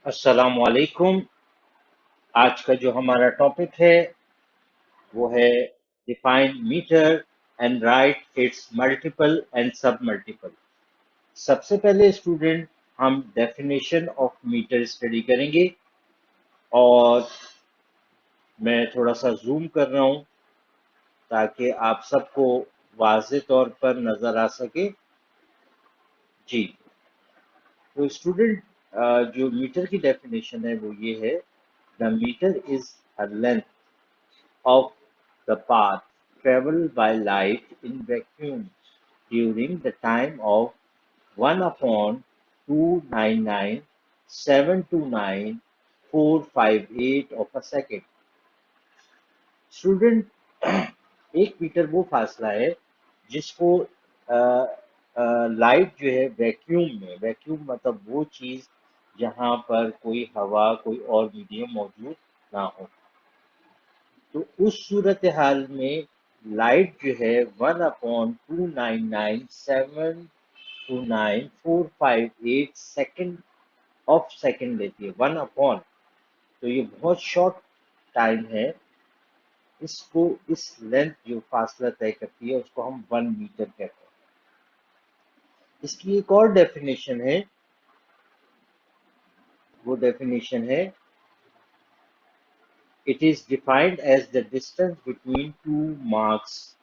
अस्सलाम वालेकुम। आज का जो हमारा टॉपिक है वो है define metre and write its multiple and submultiple. सबसे पहले स्टूडेंट हम डेफिनेशन ऑफ मीटर स्टडी करेंगे और मैं थोड़ा सा जूम कर रहा हूँ ताकि आप सबको वाज़े तौर पर नज़र आ सके। जी, तो स्टूडेंट जो मीटर की डेफिनेशन है वो ये है, the metre is a length of the path traveled by light in vacuum during the time of 1 upon 299,729,458 of a second. Student, एक मीटर वो फासला है जिसको लाइट जो है वैक्यूम मतलब वो चीज जहां पर कोई हवा कोई और मीडियम मौजूद ना हो, तो उस सूरत हाल में लाइट जो है 1/299,729,458 सेकेंड लेती है। 1 अपॉन, तो ये बहुत शॉर्ट टाइम है। इसको इस लेंथ जो फासला तय करती है उसको हम 1 मीटर कहते हैं। इसकी एक और डेफिनेशन है, वो डेफिनेशन है, it is defined as the distance between two marks,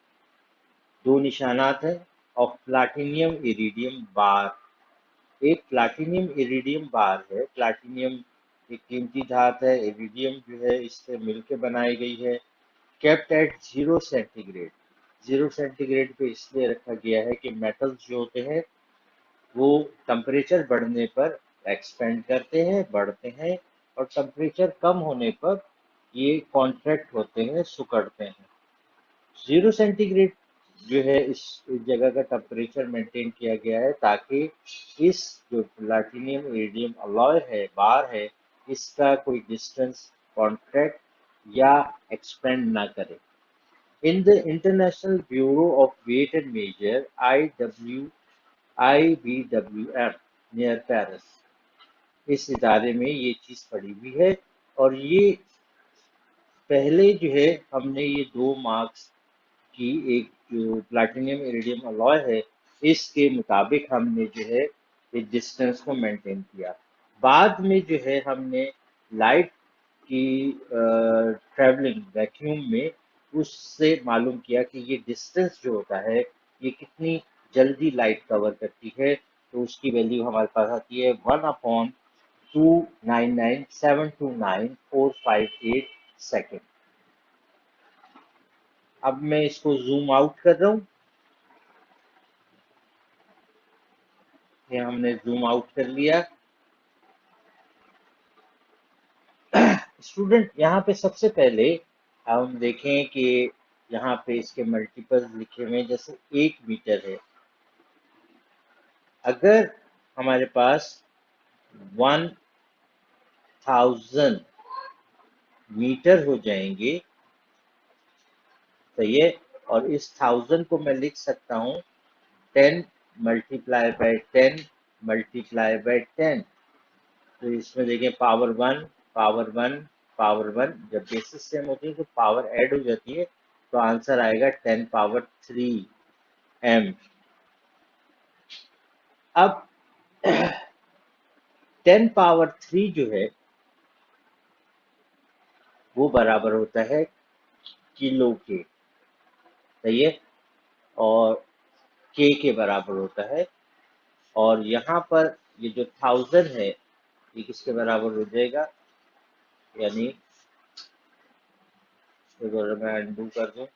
दो निशानात हैं, ऑफ प्लाटिनियम इरिडियम बार। एक प्लाटिनियम इरिडियम बार है। प्लाटिनियम एक कीमती धात है, इरिडियम जो है इससे मिलकर बनाई गई है। Kept at 0 centigrade. 0 सेंटीग्रेड पे इसलिए रखा गया है कि मेटल्स जो होते हैं वो टेम्परेचर बढ़ने पर एक्सपेंड करते हैं, बढ़ते हैं, और टेम्परेचर कम होने पर ये कॉन्ट्रैक्ट होते हैं, सिकुड़ते हैं। 0 सेंटीग्रेड जो है इस जगह का टेम्परेचर मेंटेन किया गया है ताकि इस जो प्लाटिनियम इरिडियम अलॉय है, बार है, इसका कोई डिस्टेंस कॉन्ट्रैक्ट या एक्सपेंड ना करे। In the international bureau of weight and measure IBWM near Paris, इस इदारे में ये चीज पड़ी हुई है। और ये पहले जो है हमने ये 2 मार्क्स की एक जो प्लैटिनम इरिडियम अलॉय है इसके मुताबिक हमने जो है इस डिस्टेंस को मेंटेन किया। बाद में जो है हमने लाइट की ट्रैवलिंग वैक्यूम में उससे मालूम किया कि ये डिस्टेंस जो होता है ये कितनी जल्दी लाइट कवर करती है, तो उसकी वैल्यू हमारे पास आती है 1/299,729,458 सेकेंड। अब मैं इसको जूम आउट कर रहा हूँ। ये हमने जूम आउट कर लिया। स्टूडेंट, यहाँ पे सबसे पहले हम देखें कि यहाँ पे इसके मल्टीपल्स लिखे हुए हैं। जैसे 1 मीटर है, अगर हमारे पास 1000 मीटर हो जाएंगे, सही है, और इस 1000 को मैं लिख सकता हूँ 10 × 10 × 10 × 10। तो इसमें देखें पावर 1, पावर 1, पावर 1, जब बेसिस सेम होती है तो पावर ऐड हो जाती है, तो आंसर आएगा 10 पावर 3 m। अब 10 पावर 3 जो है वो बराबर होता है किलो के, सही है, और के बराबर होता है। और यहाँ पर ये जो 1000 है ये किसके बराबर हो जाएगा, यानी अगर मैं अनडू कर दूं,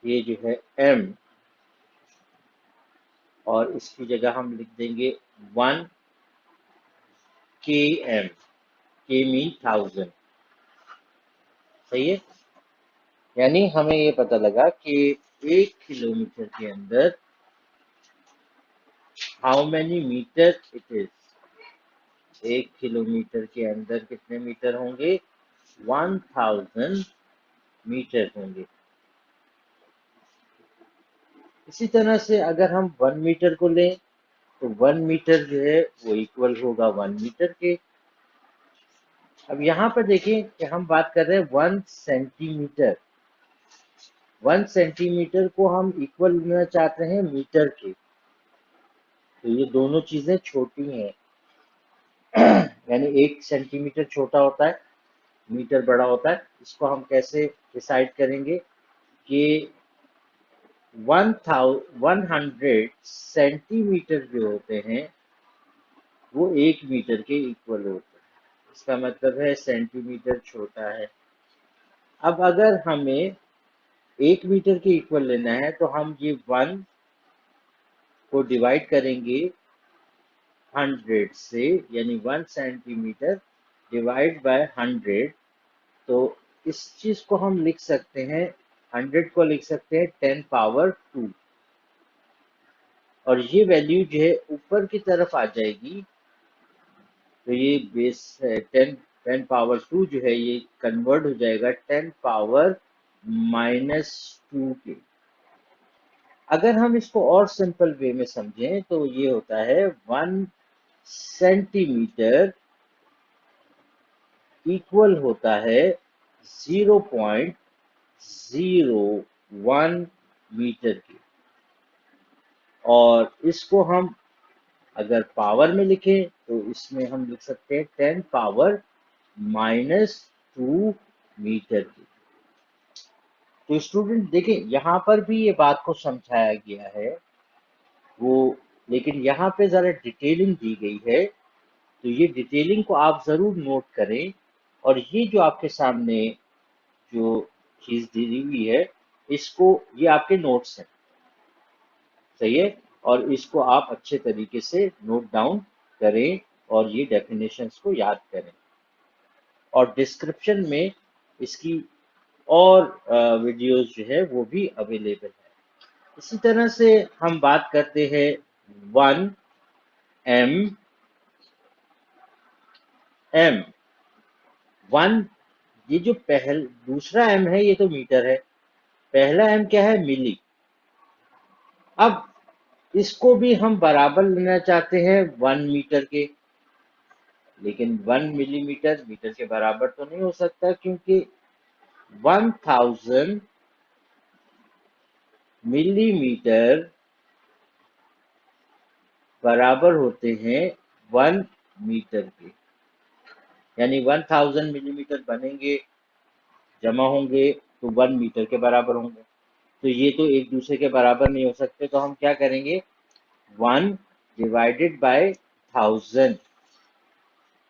ये जो है m, और इसकी जगह हम लिख देंगे 1 km। के मीन 1000, सही है। यानी हमें ये पता लगा कि 1 किलोमीटर के अंदर how many metre it is. 1 kilometre के अंदर कितने मीटर होंगे, 1000 मीटर होंगे। इसी तरह से अगर हम 1 मीटर को लें तो 1 मीटर जो है वो इक्वल होगा 1 मीटर के। अब यहाँ पर देखें कि हम बात कर रहे हैं 1 सेंटीमीटर। 1 सेंटीमीटर को हम इक्वल लेना चाहते हैं मीटर के, तो ये दोनों चीजें छोटी हैं। यानी 1 सेंटीमीटर छोटा होता है, मीटर बड़ा होता है। इसको हम कैसे डिसाइड करेंगे कि 100 सेंटीमीटर जो होते हैं वो 1 मीटर के इक्वल होते हैं। इसका मतलब है सेंटीमीटर छोटा है। अब अगर हमें 1 मीटर के इक्वल लेना है तो हम ये 1 को डिवाइड करेंगे 100 से, यानी 1 सेंटीमीटर डिवाइड बाय 100। तो इस चीज को हम लिख सकते हैं, 100 को लिख सकते हैं 10 पावर 2, और ये वैल्यू जो है ऊपर की तरफ आ जाएगी। तो ये बेस 10 पावर 2 जो है ये कन्वर्ट हो जाएगा 10 पावर -2 के। अगर हम इसको और सिंपल वे में समझें तो ये होता है 1 सेंटीमीटर इक्वल होता है 0.01 मीटर के। और इसको हम अगर पावर में लिखें तो इसमें हम लिख सकते हैं 10 पावर -2 मीटर की। तो स्टूडेंट देखें यहाँ पर भी ये बात को समझाया गया है वो, लेकिन यहाँ पे जरा डिटेलिंग दी गई है। तो ये डिटेलिंग को आप जरूर नोट करें, और ये जो आपके सामने जो चीज दी हुई है इसको, ये आपके नोट्स हैं, सही है, और इसको आप अच्छे तरीके से नोट डाउन करें और ये डेफिनेशंस को याद करें। और डिस्क्रिप्शन में इसकी और वीडियोस जो है वो भी अवेलेबल है। इसी तरह से हम बात करते हैं 1 m 1, ये जो दूसरा m है ये तो मीटर है, पहला m क्या है, मिली। अब इसको भी हम बराबर लेना चाहते हैं 1 मीटर के, लेकिन 1 मिलीमीटर मीटर के बराबर तो नहीं हो सकता, क्योंकि 1000 मिलीमीटर बराबर होते हैं 1 मीटर के। यानी 1000 मिलीमीटर बनेंगे, जमा होंगे तो 1 मीटर के बराबर होंगे। तो ये तो एक दूसरे के बराबर नहीं हो सकते, तो हम क्या करेंगे, 1 डिवाइडेड बाय 1000,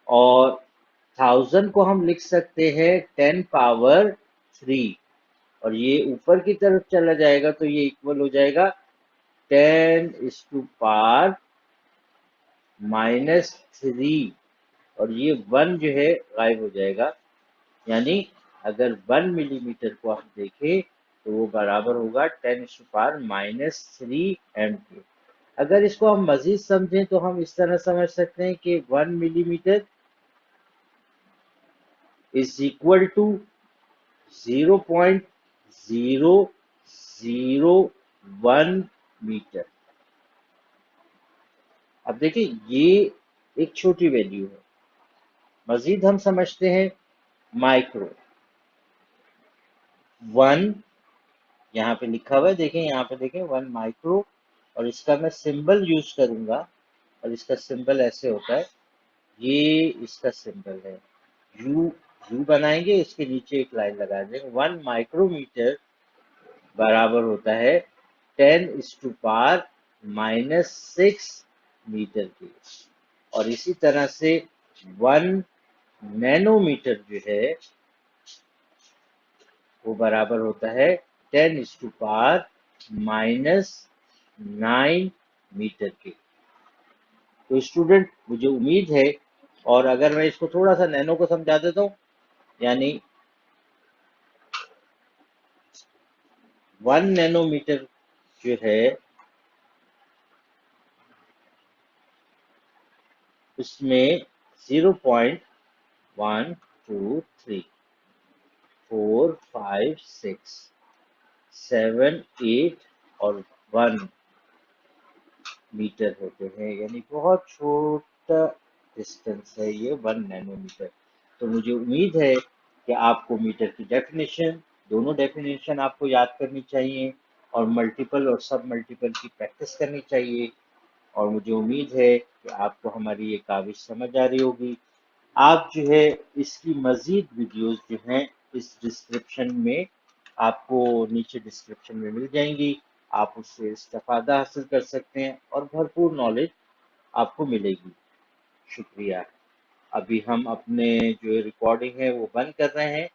और 1000 को हम लिख सकते हैं 10 पावर 3, और ये ऊपर की तरफ चला जाएगा तो ये इक्वल हो जाएगा 10⁻³ -3, और ये 1 जो है गायब हो जाएगा। यानी अगर 1 मिलीमीटर को हम देखें तो वो बराबर होगा 10⁻³ m के। अगर इसको हम मजीद समझें तो हम इस तरह समझ सकते हैं कि 1 millimetre is equal to 0.001 metre. अब देखिए ये एक छोटी वैल्यू है। मजीद हम समझते हैं माइक्रो। 1 यहाँ पे लिखा हुआ है, देखें यहाँ पे देखें 1 माइक्रो, और इसका मैं सिंबल यूज करूंगा, और इसका सिंबल ऐसे होता है, ये इसका सिंबल है, यू यू बनाएंगे, इसके नीचे एक लाइन लगा देंगे। 1 माइक्रोमीटर बराबर होता है 10⁻⁻6 मीटर की। और इसी तरह से 1 नैनोमीटर जो है वो बराबर होता है 10⁻⁹ मीटर के। तो स्टूडेंट मुझे उम्मीद है, और अगर मैं इसको थोड़ा सा नैनो को समझा देता हूँ, यानी 1 नैनोमीटर जो है उसमें 0.123 4 5 6 7 8 और 1 मीटर होते हैं, यानी बहुत छोटा डिस्टेंस है ये 1 नैनोमीटर। तो मुझे उम्मीद है कि आपको मीटर की डेफिनेशन, दोनों डेफिनेशन आपको याद करनी चाहिए और मल्टीपल और सब मल्टीपल की प्रैक्टिस करनी चाहिए। और मुझे उम्मीद है कि आपको हमारी ये काविश समझ आ रही होगी। आप जो है इसकी मजीद वीडियोस जो हैं इस डिस्क्रिप्शन में, आपको नीचे डिस्क्रिप्शन में मिल जाएंगी। आप उससे इस्तेफादा हासिल कर सकते हैं और भरपूर नॉलेज आपको मिलेगी। शुक्रिया। अभी हम अपने जो रिकॉर्डिंग है वो बंद कर रहे हैं।